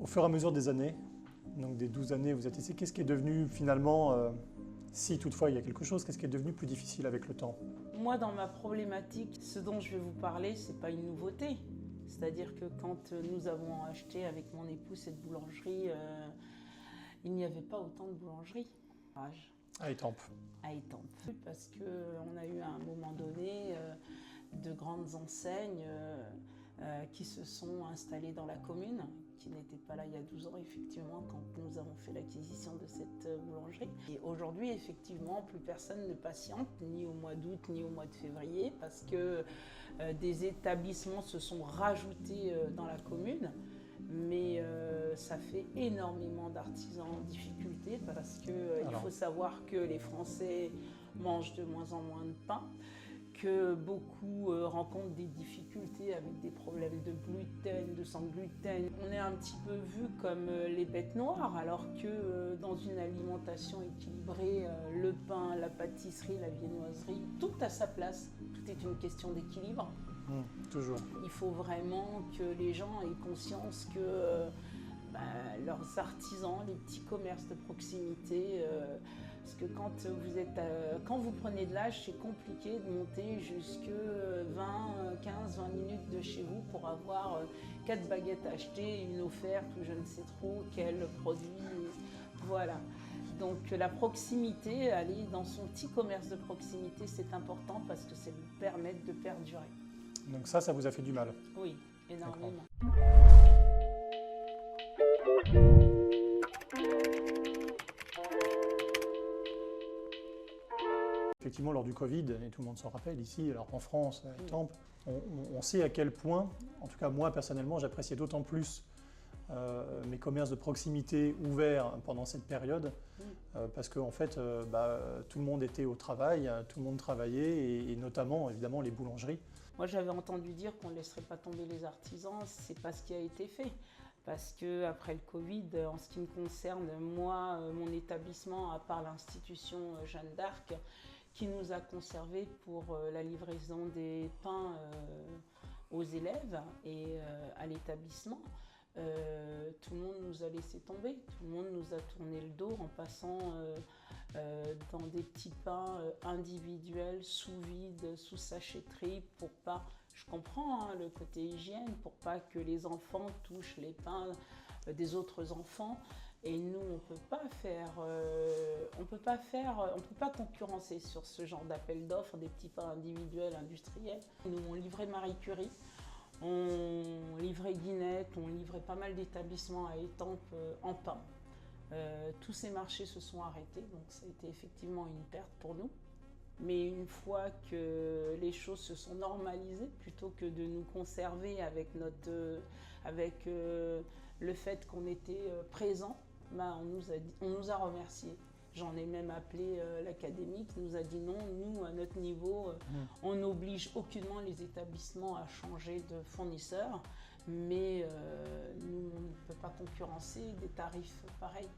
Au fur et à mesure des années, donc des 12 années vous êtes ici, qu'est-ce qui est devenu finalement, si toutefois il y a quelque chose, qu'est-ce qui est devenu plus difficile avec le temps? Moi, dans ma problématique, ce dont je vais vous parler, c'est pas une nouveauté. C'est-à-dire que quand nous avons acheté avec mon époux cette boulangerie, il n'y avait pas autant de boulangeries. À Étampes. À Étampes. Parce qu'on a eu à un moment donné de grandes enseignes qui se sont installées dans la commune, qui n'étaient pas là il y a 12 ans, effectivement, quand nous avons fait l'acquisition de cette boulangerie. Et aujourd'hui, effectivement, plus personne ne patiente, ni au mois d'août, ni au mois de février, parce que des établissements se sont rajoutés dans la commune. Mais ça fait énormément d'artisans en difficulté parce qu'il faut savoir que les Français mangent de moins en moins de pain, que beaucoup rencontrent des difficultés avec des problèmes de gluten, de sans gluten. On est un petit peu vu comme les bêtes noires, alors que dans une alimentation équilibrée, le pain, la pâtisserie, la viennoiserie, tout a sa place. Tout est une question d'équilibre. Toujours. Il faut vraiment que les gens aient conscience que leurs artisans, les petits commerces de proximité, parce que quand vous prenez de l'âge, c'est compliqué de monter jusque 15-20 minutes de chez vous pour avoir 4 baguettes achetées, une offerte ou je ne sais trop quel produit. Voilà. Donc la proximité, aller dans son petit commerce de proximité, c'est important parce que ça vous permet de perdurer. Donc ça vous a fait du mal? Oui, énormément. Effectivement, lors du Covid, et tout le monde s'en rappelle ici, alors en France, à Étampes, on sait à quel point, en tout cas moi personnellement, j'appréciais d'autant plus mes commerces de proximité ouverts pendant cette période, parce qu'en fait, tout le monde était au travail, tout le monde travaillait, et notamment, évidemment, les boulangeries. Moi, j'avais entendu dire qu'on ne laisserait pas tomber les artisans, c'est pas ce qui a été fait. Parce qu'après le Covid, en ce qui me concerne, moi, mon établissement, à part l'institution Jeanne d'Arc, qui nous a conservés pour la livraison des pains aux élèves et à l'établissement, tout le monde nous a laissé tomber, tout le monde nous a tourné le dos en passant dans des petits pains individuels, sous vide, sous sachetterie, pour pas, je comprends le côté hygiène, pour pas que les enfants touchent les pains des autres enfants. Et nous, on peut pas concurrencer sur ce genre d'appel d'offres des petits pains individuels, industriels. Nous, on livrait Marie Curie, on livrait Guinette, on livrait pas mal d'établissements à Étampes en pain. Tous ces marchés se sont arrêtés, donc ça a été effectivement une perte pour nous. Mais une fois que les choses se sont normalisées, plutôt que de nous conserver avec le fait qu'on était présents, on nous a remerciés. J'en ai même appelé l'académie qui nous a dit non, nous, à notre niveau, on n'oblige aucunement les établissements à changer de fournisseur, mais nous, on ne peut pas concurrencer des tarifs pareils.